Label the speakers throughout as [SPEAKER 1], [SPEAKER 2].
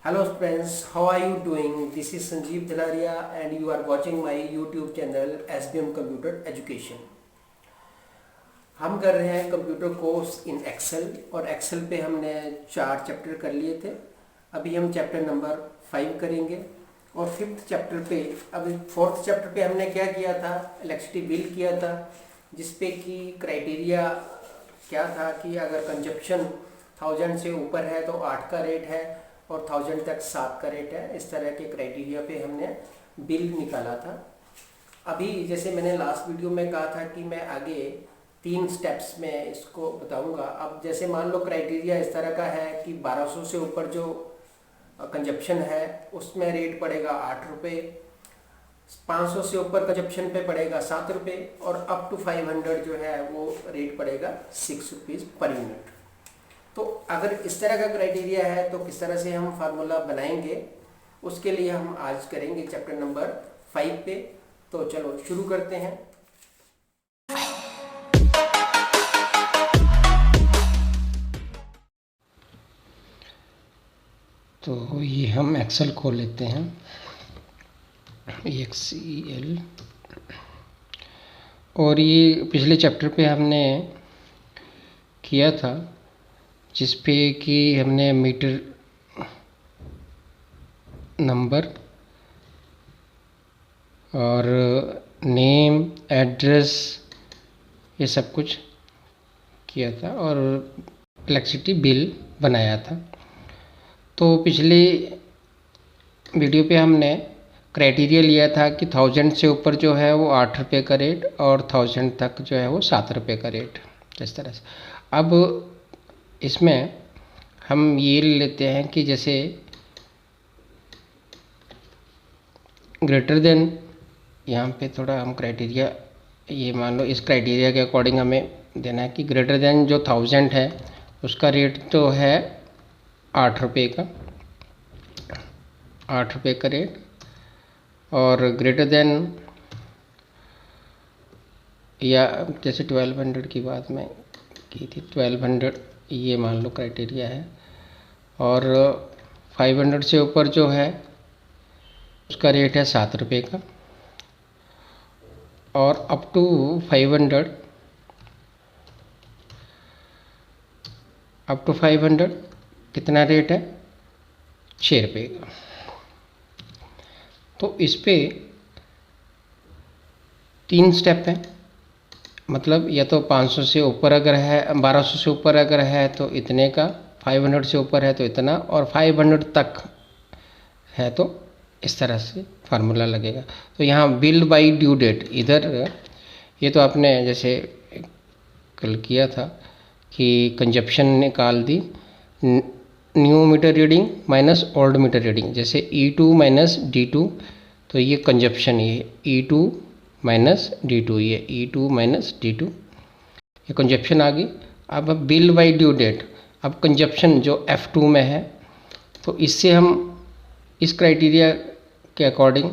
[SPEAKER 1] Hello friends, how are you doing? This is Sanjeev Dalaria and you are watching my YouTube channel SBM Computer Education. हम कर रहे हैं computer course in Excel और Excel पे हमने 4 chapter कर लिए थे। अभी हम चैप्टर नंबर 5 करेंगे और 5th चैप्टर पे, अभी 4th चैप्टर पे हमने क्या किया था, इलेक्ट्रिसिटी बिल किया था, जिसपे कि क्राइटेरिया क्या था कि अगर कंजप्शन 1000 से ऊपर है तो 8 का रेट है और 1000 तक 7 का रेट है। इस तरह के क्राइटेरिया पे हमने बिल निकाला था। अभी जैसे मैंने लास्ट वीडियो में कहा था कि मैं आगे 3 स्टेप्स में इसको बताऊंगा। अब जैसे मान लो क्राइटेरिया इस तरह का है कि 1200 से ऊपर जो कंजप्शन है उसमें रेट पड़ेगा 8 रुपये, 500 से ऊपर कंजप्शन पे पड़ेगा 7 रुपये और अप टू 500 जो है वो रेट पड़ेगा 6 रुपीज़ पर यूनिट। तो अगर इस तरह का क्राइटेरिया है तो किस तरह से हम फार्मूला बनाएंगे, उसके लिए हम आज करेंगे चैप्टर नंबर 5 पे। तो चलो शुरू करते हैं।
[SPEAKER 2] तो ये हम एक्सेल खोल लेते हैं, एक्सेल। और ये पिछले चैप्टर पे हमने किया था, जिस पे कि हमने मीटर नंबर और नेम, एड्रेस, ये सब कुछ किया था और इलेक्ट्रिसिटी बिल बनाया था। तो पिछले वीडियो पे हमने क्राइटेरिया लिया था कि 1000 से ऊपर जो है वो 8 रुपये का रेट और 1000 तक जो है वो 7 रुपये का रेट, इस तरह से। अब इसमें हम ये लेते हैं कि जैसे ग्रेटर देन, यहाँ पे थोड़ा हम क्राइटेरिया, ये मान लो इस क्राइटेरिया के अकॉर्डिंग हमें देना है कि ग्रेटर देन जो 1000 है उसका रेट तो है 8 रुपये का, 8 रुपये का रेट। और ग्रेटर देन, या जैसे 1200 की बात मैं की थी, 1200 ये मान लो क्राइटेरिया है। और 500 से ऊपर जो है उसका रेट है 7 रुपये का। और अप टू 500 कितना रेट है, 6 रुपये का। तो इस पे 3 स्टेप हैं, मतलब या तो 500 से ऊपर अगर है, 1200 से ऊपर अगर है तो इतने का, 500 से ऊपर है तो इतना, और 500 तक है तो इस तरह से फार्मूला लगेगा। तो यहाँ बिल बाय ड्यू डेट, इधर ये तो आपने जैसे कल किया था कि कंजप्शन निकाल दी, new meter reading minus old meter reading, जैसे E2 माइनस D2, तो ये कंजप्शन, ये E2 माइनस D2, ये E2 माइनस D2, ये कंजप्शन आ गई। अब बिल बाय ड्यू डेट, अब कंजप्शन जो F2 में है, तो इससे हम इस क्राइटेरिया के अकॉर्डिंग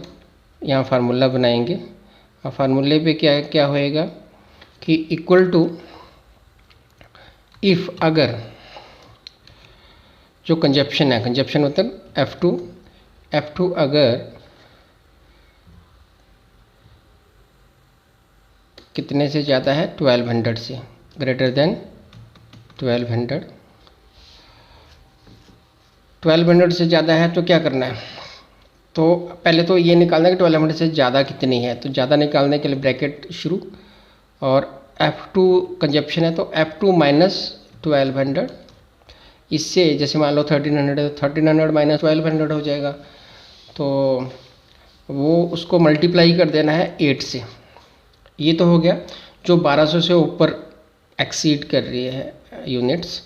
[SPEAKER 2] यहाँ फार्मूला बनाएंगे। और फार्मूले पे क्या क्या होएगा कि इक्वल टू, इफ़ अगर जो कंजप्शन है, कंजप्शन मतलब F2 अगर कितने से ज़्यादा है, 1200 से, ग्रेटर देन 1200 से ज़्यादा है तो क्या करना है, तो पहले तो ये निकालना है कि 1200 से ज़्यादा कितनी है। तो ज़्यादा निकालने के लिए ब्रैकेट शुरू, और F2 कंजप्शन है तो F2 माइनस 1200, इससे जैसे मान लो 1300 है तो 1300 माइनस 1200 हो जाएगा। तो वो उसको मल्टीप्लाई कर देना है 8 से। ये तो हो गया जो 1200 से ऊपर एक्सीड कर रही है यूनिट्स,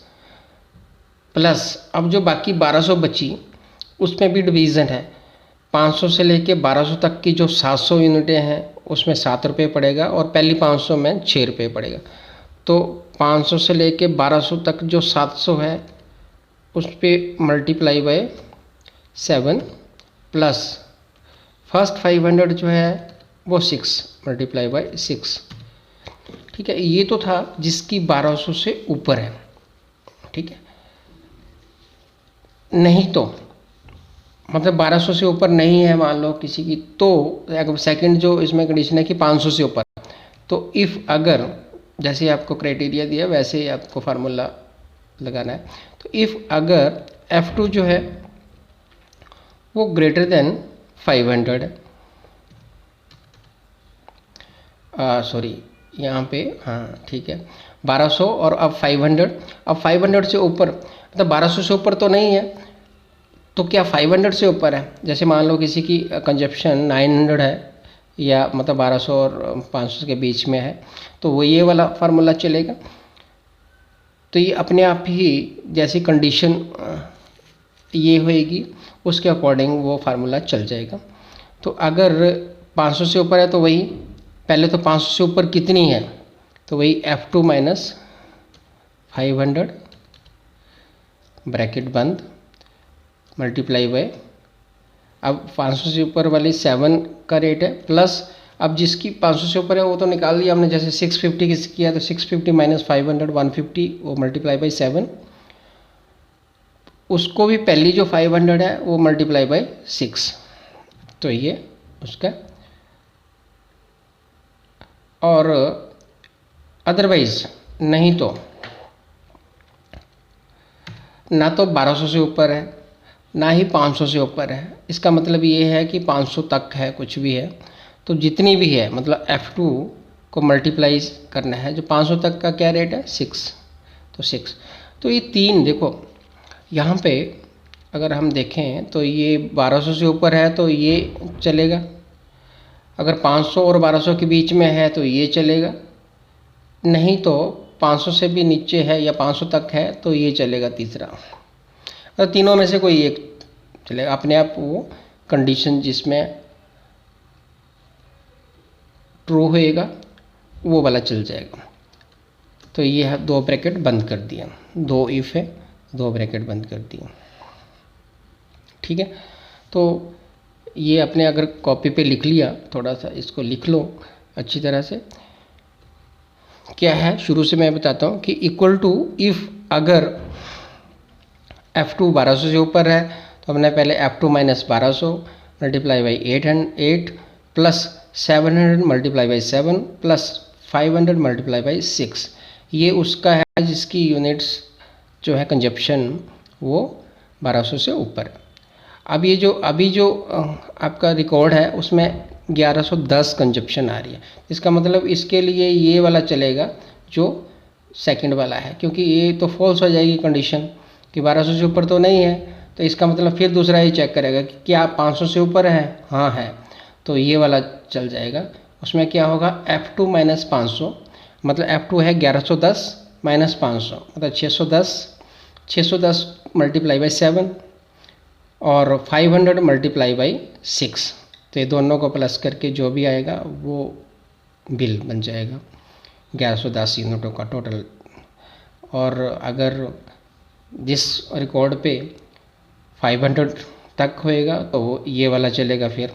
[SPEAKER 2] प्लस अब जो बाकी 1200 बची उसमें भी डिवीज़न है। 500 से लेके 1200 तक की जो 700 यूनिटें हैं उसमें 7 रुपये पड़ेगा और पहली 500 में 6 रुपये पड़ेगा। तो 500 से लेके 1200 तक जो 700 है उस पर मल्टीप्लाई बाय 7, प्लस फर्स्ट 500 जो है वो 6 मल्टीप्लाई बाय 6। ठीक है, ये तो था जिसकी 1200 से ऊपर है। ठीक है, नहीं तो मतलब 1200 से ऊपर नहीं है मान लो किसी की, तो अगर सेकंड जो इसमें कंडीशन है कि 500 से ऊपर, तो इफ़ अगर जैसे आपको क्राइटेरिया दिया वैसे ही आपको फार्मूला लगाना है। तो इफ़ अगर F2 जो है वो ग्रेटर देन 500 है, सॉरी यहाँ पे, हाँ ठीक है 1200 और अब 500, अब 500 से ऊपर, मतलब 1200 से ऊपर तो नहीं है, तो क्या 500 से ऊपर है, जैसे मान लो किसी की कंजप्शन 900 है या मतलब 1200 और 500 के बीच में है, तो वो ये वाला फार्मूला चलेगा। तो ये अपने आप ही जैसी कंडीशन ये होएगी उसके अकॉर्डिंग वो फार्मूला चल जाएगा। तो अगर 500 से ऊपर है तो वही, पहले तो 500 से ऊपर कितनी है, तो वही F2 माइनस 500 ब्रैकेट बंद मल्टीप्लाई बाय, अब 500 से ऊपर वाली 7 का रेट है प्लस, अब जिसकी 500 से ऊपर है वो तो निकाल लिया हमने, जैसे 650 किस किया तो 650 माइनस 500 150, वो मल्टीप्लाई बाई 7, उसको भी पहली जो 500 है वो मल्टीप्लाई बाई 6, तो ये उसका। और अदरवाइज नहीं तो ना तो 1200 से ऊपर है ना ही 500 से ऊपर है, इसका मतलब ये है कि 500 तक है कुछ भी है, तो जितनी भी है मतलब F2 को मल्टीप्लाई करना है, जो 500 तक का क्या रेट है 6, तो 6, तो ये 3 देखो यहाँ पे अगर हम देखें तो ये 1200 से ऊपर है तो ये चलेगा, अगर 500 और 1200 के बीच में है तो ये चलेगा, नहीं तो 500 से भी नीचे है या 500 तक है तो ये चलेगा तीसरा, तो तीनों में से कोई एक चलेगा, अपने आप वो कंडीशन जिसमें ट्रू होएगा वो वाला चल जाएगा। तो ये है 2 ब्रैकेट बंद कर दिया, 2 इफ है 2 ब्रैकेट बंद कर दिया, ठीक है। तो ये अपने अगर कॉपी पे लिख लिया, थोड़ा सा इसको लिख लो अच्छी तरह से, क्या है शुरू से मैं बताता हूँ कि इक्वल टू इफ़ अगर F2 1200 से ऊपर है तो हमने पहले F2 minus 1200 multiply by 8 plus 700 multiply by 7 plus 500 multiply by 6, ये उसका है जिसकी यूनिट्स जो है कंजप्शन वो 1200 से ऊपर है। अब ये जो अभी जो आपका रिकॉर्ड है उसमें 1110 कंजप्शन आ रही है, इसका मतलब इसके लिए ये वाला चलेगा जो सेकंड वाला है, क्योंकि ये तो फॉल्स हो जाएगी कंडीशन कि 1200 से ऊपर तो नहीं है, तो इसका मतलब फिर दूसरा ही चेक करेगा कि क्या 500 से ऊपर है, हाँ है, तो ये वाला चल जाएगा। उसमें क्या होगा F2 माइनस 500, मतलब F2 है 1110 माइनस 500 मतलब 610 मल्टीप्लाई बाई 7 और 500 मल्टीप्लाई बाई 6, तो ये दोनों को प्लस करके जो भी आएगा वो बिल बन जाएगा 1110 यूनिटों का टोटल। और अगर जिस रिकॉर्ड पे 500 तक होएगा तो वो ये वाला चलेगा फिर।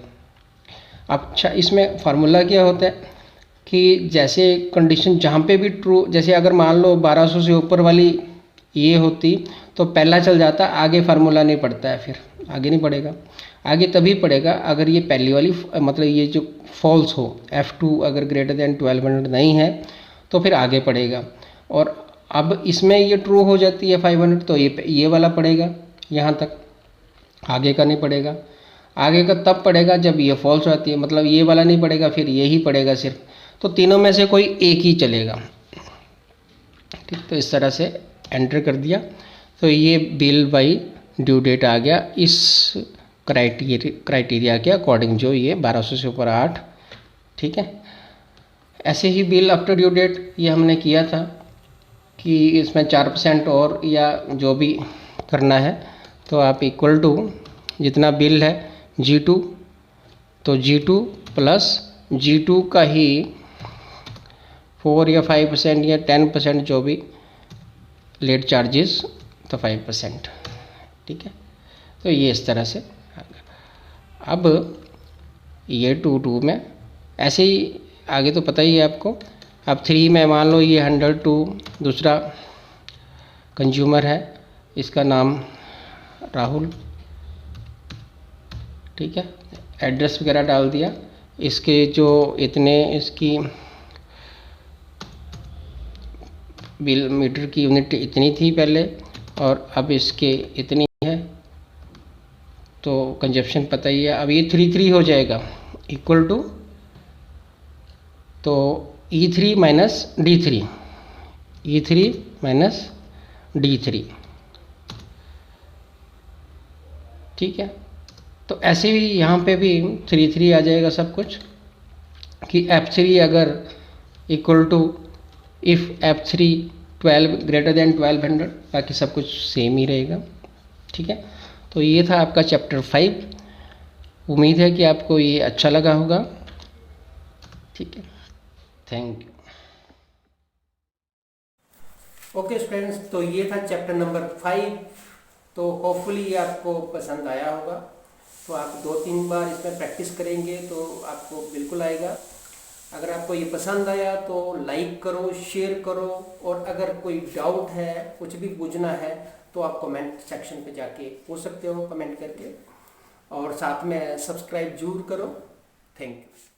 [SPEAKER 2] अच्छा, इसमें फार्मूला क्या होता है कि जैसे कंडीशन जहाँ पे भी ट्रू, जैसे अगर मान लो 1200 से ऊपर वाली ये होती तो पहला चल जाता, आगे फार्मूला नहीं पड़ता है, फिर आगे नहीं पड़ेगा, आगे तभी पड़ेगा अगर ये पहली वाली मतलब ये जो फॉल्स हो, F2 अगर ग्रेटर देन 1200 नहीं है तो फिर आगे पड़ेगा। और अब इसमें ये ट्रू हो जाती है 500 तो ये वाला पड़ेगा यहाँ तक, आगे का नहीं पड़ेगा, आगे का तब पड़ेगा जब ये फॉल्स आती है, मतलब ये वाला नहीं पड़ेगा, फिर ये ही पड़ेगा सिर्फ, तो तीनों में से कोई एक ही चलेगा, ठीक। तो इस तरह से एंटर कर दिया, तो ये बिल बाई ड्यू डेट आ गया इस क्राइटेरिया के अकॉर्डिंग, जो ये 1200 से ऊपर 8, ठीक है। ऐसे ही बिल आफ्टर ड्यू डेट ये हमने किया था कि इसमें 4% और या जो भी करना है, तो आप इक्वल टू जितना बिल है G2, तो G2 प्लस G2 का ही 4 या 5% या 10% जो भी लेट चार्जेस, तो 5%, ठीक है। तो ये इस तरह से अब ये 2 में ऐसे ही आगे तो पता ही है आपको। अब 3 में मान लो ये 102 दूसरा कंज्यूमर है, इसका नाम राहुल, ठीक है, एड्रेस वगैरह डाल दिया। इसके जो इतने इसकी बिल मीटर की यूनिट इतनी थी पहले और अब इसके इतनी है, तो कंजप्शन पता ही है। अब ये 3 हो जाएगा इक्वल टू, तो E3 minus D3, E3 minus D3, ठीक है। तो ऐसे ही यहाँ पे भी 3 आ जाएगा सब कुछ, कि F3 अगर equal to if F3 12 greater than 1200, बाकी सब कुछ सेम ही रहेगा, ठीक है। तो ये था आपका चैप्टर 5। उम्मीद है कि आपको ये अच्छा लगा होगा, ठीक है। Thank you.
[SPEAKER 1] ओके स्टूडेंट्स, तो ये था चैप्टर नंबर 5। तो होपफुली ये आपको पसंद आया होगा। तो आप 2-3 बार इसमें प्रैक्टिस करेंगे तो आपको बिल्कुल आएगा। अगर आपको ये पसंद आया तो लाइक करो, शेयर करो, और अगर कोई डाउट है, कुछ भी पूछना है, तो आप कमेंट सेक्शन पे जाके पूछ सकते हो कमेंट करके, और साथ में सब्सक्राइब जरूर करो। Thank you.